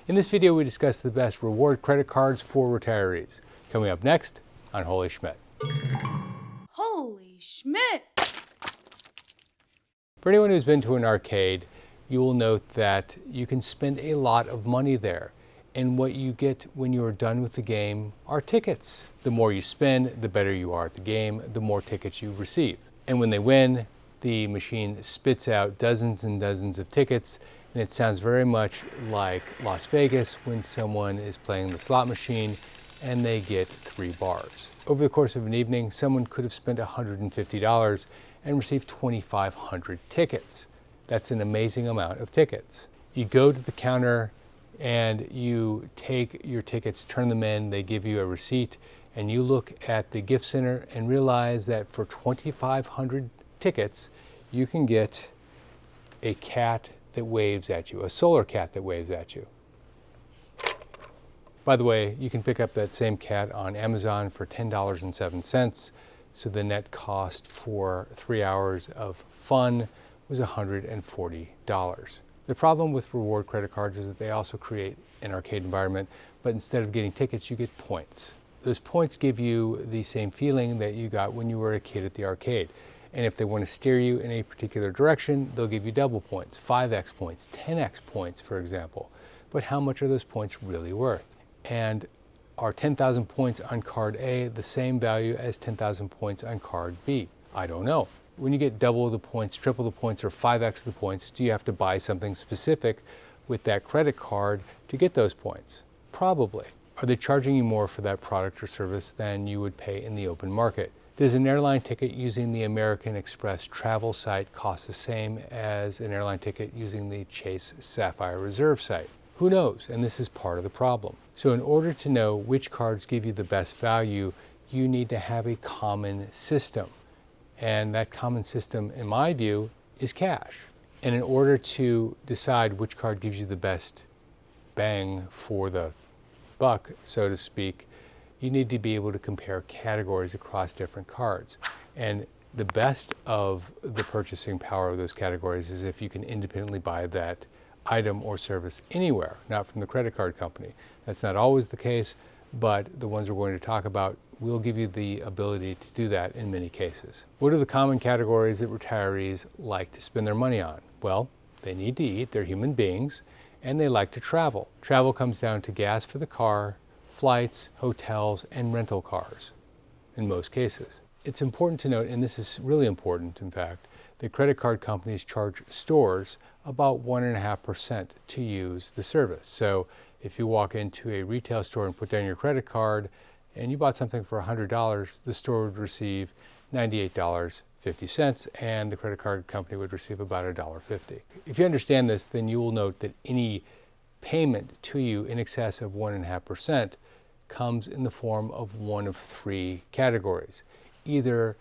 In this video, we discuss the best reward credit cards for retirees. Coming up next on Holy Schmidt. Holy Schmidt! For anyone who's been to an arcade, you will note that you can spend a lot of money there. And what you get when you are done with the game are tickets. The more you spend, the better you are at the game, the more tickets you receive. And when they win, the machine spits out dozens and dozens of tickets, and it sounds very much like Las Vegas when someone is playing the slot machine and they get 3 bars. Over the course of an evening, someone could have spent $150 and received 2,500 tickets. That's an amazing amount of tickets. You go to the counter and you take your tickets, turn them in, they give you a receipt, and you look at the gift center and realize that for 2,500 tickets, you can get a cat that waves at you, a solar cat that waves at you. By the way, you can pick up that same cat on Amazon for $10.07, so the net cost for 3 hours of fun was $140. The problem with reward credit cards is that they also create an arcade environment, but instead of getting tickets, you get points. Those points give you the same feeling that you got when you were a kid at the arcade. And if they want to steer you in a particular direction, they'll give you double points, 5x points, 10x points, for example. But how much are those points really worth? And are 10,000 points on card A the same value as 10,000 points on card B? I don't know. When you get double the points, triple the points, or 5x the points, do you have to buy something specific with that credit card to get those points? Probably. Are they charging you more for that product or service than you would pay in the open market? Does an airline ticket using the American Express travel site cost the same as an airline ticket using the Chase Sapphire Reserve site? Who knows? And this is part of the problem. So in order to know which cards give you the best value, you need to have a common system. And that common system, in my view, is cash. And in order to decide which card gives you the best bang for the buck, so to speak, you need to be able to compare categories across different cards. And the best of the purchasing power of those categories is if you can independently buy that item or service anywhere, not from the credit card company. That's not always the case, but the ones we're going to talk about will give you the ability to do that in many cases. What are the common categories that retirees like to spend their money on? Well, they need to eat, they're human beings, and they like to travel. Travel comes down to gas for the car, flights, hotels, and rental cars, in most cases. It's important to note, and this is really important in fact, that credit card companies charge stores about 1.5% to use the service. So if you walk into a retail store and put down your credit card and you bought something for $100, the store would receive $98.50 and the credit card company would receive about $1.50. If you understand this, then you will note that any payment to you in excess of 1.5% comes in the form of one of 3 categories. Either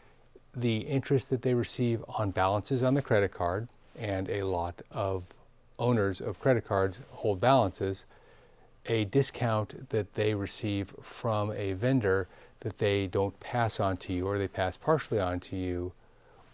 the interest that they receive on balances on the credit card, and a lot of owners of credit cards hold balances, a discount that they receive from a vendor that they don't pass on to you or they pass partially on to you,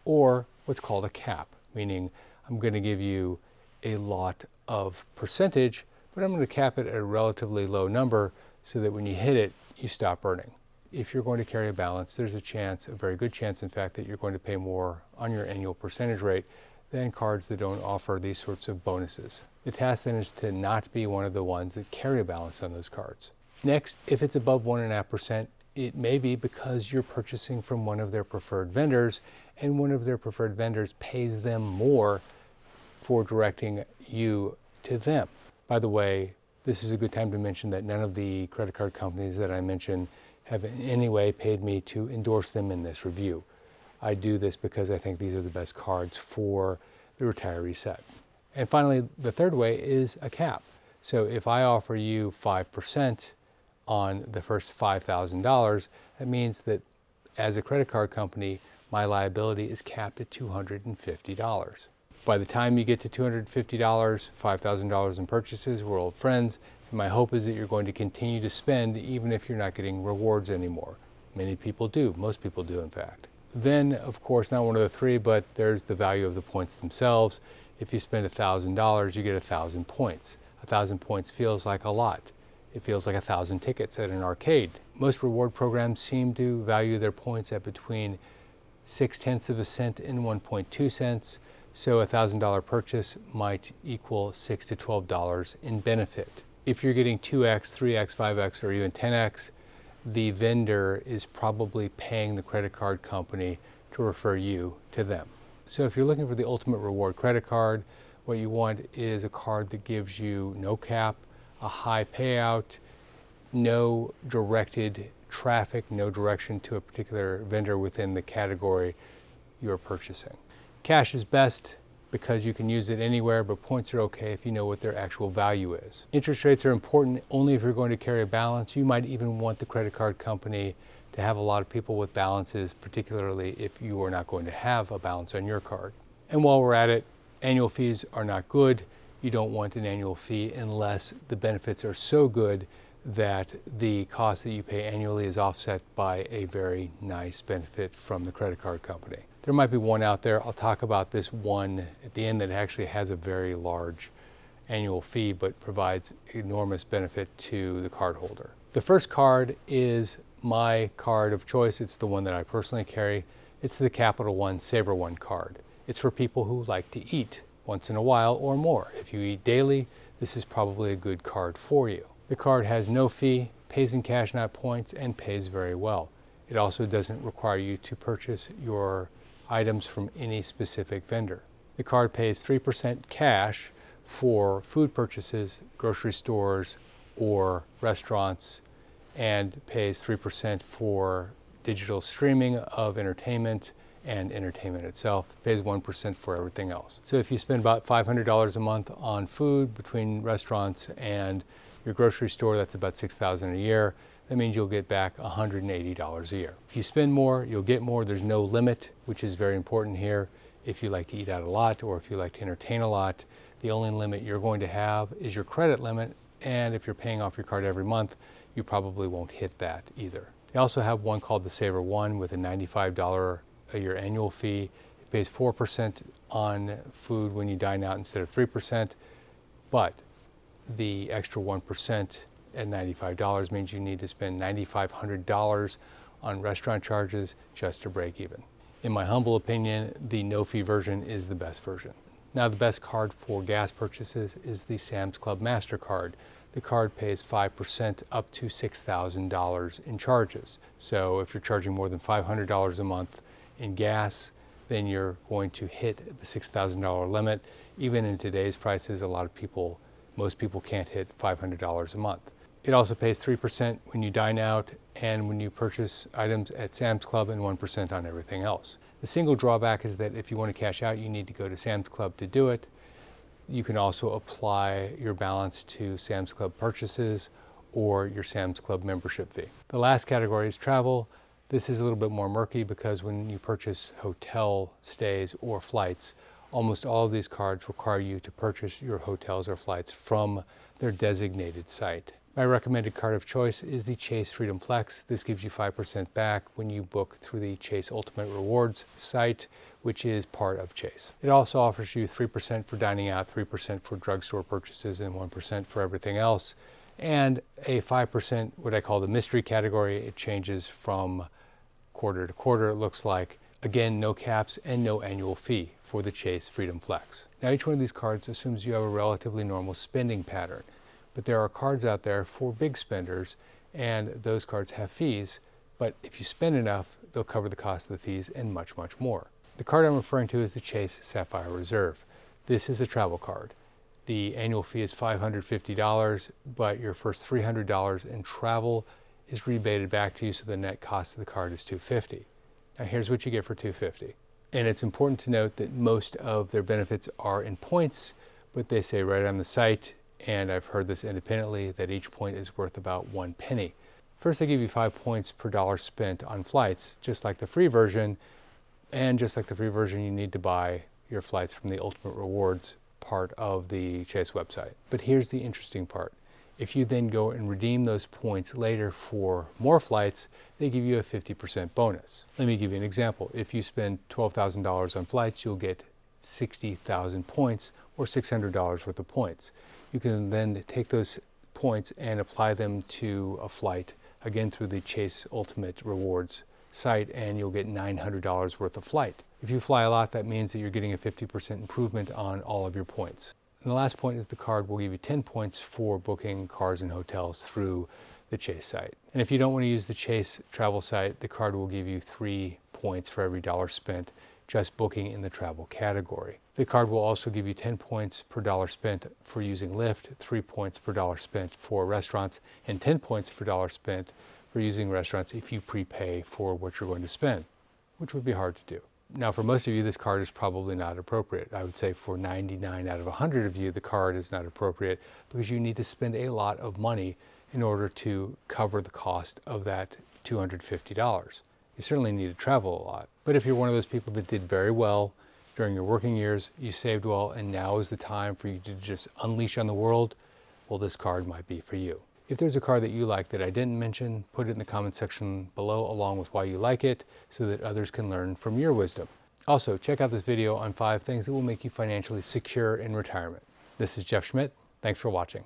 or what's called a cap, meaning I'm going to give you a lot of percentage, but I'm going to cap it at a relatively low number so that when you hit it, you stop earning. If you're going to carry a balance, there's a chance, a very good chance in fact, that you're going to pay more on your annual percentage rate than cards that don't offer these sorts of bonuses. The task then is to not be one of the ones that carry a balance on those cards. Next, if it's above 1.5%, it may be because you're purchasing from one of their preferred vendors, and one of their preferred vendors pays them more for directing you to them. By the way, this is a good time to mention that none of the credit card companies that I mentioned have in any way paid me to endorse them in this review. I do this because I think these are the best cards for the retiree set. And finally, the third way is a cap. So if I offer you 5% on the first $5,000, that means that as a credit card company, my liability is capped at $250. By the time you get to $250, $5,000 in purchases, we're old friends, and my hope is that you're going to continue to spend even if you're not getting rewards anymore. Many people do, most people do in fact. Then, of course, not one of the 3, but there's the value of the points themselves. If you spend $1,000, you get 1,000 points. 1,000 points feels like a lot. It feels like 1,000 tickets at an arcade. Most reward programs seem to value their points at between 0.6 of a cent and 1.2 cents, so a $1,000 purchase might equal $6 to $12 in benefit. If you're getting 2x, 3x, 5x, or even 10x, the vendor is probably paying the credit card company to refer you to them. So if you're looking for the ultimate reward credit card, what you want is a card that gives you no cap, a high payout, no directed traffic, no direction to a particular vendor within the category you're purchasing. Cash is best because you can use it anywhere, but points are okay if you know what their actual value is. Interest rates are important only if you're going to carry a balance. You might even want the credit card company to have a lot of people with balances, particularly if you are not going to have a balance on your card. And while we're at it, annual fees are not good. You don't want an annual fee unless the benefits are so good that the cost that you pay annually is offset by a very nice benefit from the credit card company. There might be one out there. I'll talk about this one at the end that actually has a very large annual fee but provides enormous benefit to the cardholder. The first card is my card of choice. It's the one that I personally carry. It's the Capital One Saver One card. It's for people who like to eat once in a while or more. If you eat daily, this is probably a good card for you. The card has no fee, pays in cash, not points, and pays very well. It also doesn't require you to purchase your items from any specific vendor. The card pays 3% cash for food purchases, grocery stores, or restaurants, and pays 3% for digital streaming of entertainment and entertainment itself. Pays 1% for everything else. So if you spend about $500 a month on food between restaurants and your grocery store, that's about $6,000 a year. That means you'll get back $180 a year. If you spend more, you'll get more. There's no limit, which is very important here. If you like to eat out a lot or if you like to entertain a lot, the only limit you're going to have is your credit limit. And if you're paying off your card every month, you probably won't hit that either. They also have one called the Saver One with a $95 a year annual fee. It pays 4% on food when you dine out instead of 3%, but the extra 1% at $95 means you need to spend $9,500 on restaurant charges just to break even. In my humble opinion, the no-fee version is the best version. Now, the best card for gas purchases is the Sam's Club MasterCard. The card pays 5% up to $6,000 in charges. So if you're charging more than $500 a month in gas, then you're going to hit the $6,000 limit. Even in today's prices, most people can't hit $500 a month. It also pays 3% when you dine out and when you purchase items at Sam's Club and 1% on everything else. The single drawback is that if you want to cash out, you need to go to Sam's Club to do it. You can also apply your balance to Sam's Club purchases or your Sam's Club membership fee. The last category is travel. This is a little bit more murky because when you purchase hotel stays or flights, almost all of these cards require you to purchase your hotels or flights from their designated site. My recommended card of choice is the Chase Freedom Flex. This gives you 5% back when you book through the Chase Ultimate Rewards site, which is part of Chase. It also offers you 3% for dining out, 3% for drugstore purchases, and 1% for everything else. And a 5%, what I call the mystery category. It changes from quarter to quarter, it looks like. Again, no caps and no annual fee for the Chase Freedom Flex. Now, each one of these cards assumes you have a relatively normal spending pattern. But there are cards out there for big spenders, and those cards have fees, but if you spend enough, they'll cover the cost of the fees and much, much more. The card I'm referring to is the Chase Sapphire Reserve. This is a travel card. The annual fee is $550, but your first $300 in travel is rebated back to you, so the net cost of the card is $250. Now here's what you get for $250. And it's important to note that most of their benefits are in points, but they say right on the site, and I've heard this independently, that each point is worth about 1 penny. First, they give you 5 points per dollar spent on flights, just like the free version, and just like the free version, you need to buy your flights from the Ultimate Rewards part of the Chase website. But here's the interesting part. If you then go and redeem those points later for more flights, they give you a 50% bonus. Let me give you an example. If you spend $12,000 on flights, you'll get 60,000 points or $600 worth of points. You can then take those points and apply them to a flight, again through the Chase Ultimate Rewards site, and you'll get $900 worth of flight. If you fly a lot, that means that you're getting a 50% improvement on all of your points. And the last point is the card will give you 10 points for booking cars and hotels through the Chase site. And if you don't want to use the Chase travel site, the card will give you 3 points for every dollar spent just booking in the travel category. The card will also give you 10 points per dollar spent for using Lyft, 3 points per dollar spent for restaurants, and 10 points per dollar spent for using restaurants if you prepay for what you're going to spend, which would be hard to do. Now, for most of you, this card is probably not appropriate. I would say for 99 out of 100 of you, the card is not appropriate because you need to spend a lot of money in order to cover the cost of that $250. You certainly need to travel a lot. But if you're one of those people that did very well during your working years, you saved well, and now is the time for you to just unleash on the world, well, this card might be for you. If there's a card that you like that I didn't mention, put it in the comment section below along with why you like it so that others can learn from your wisdom. Also, check out this video on 5 things that will make you financially secure in retirement. This is Jeff Schmidt. Thanks for watching.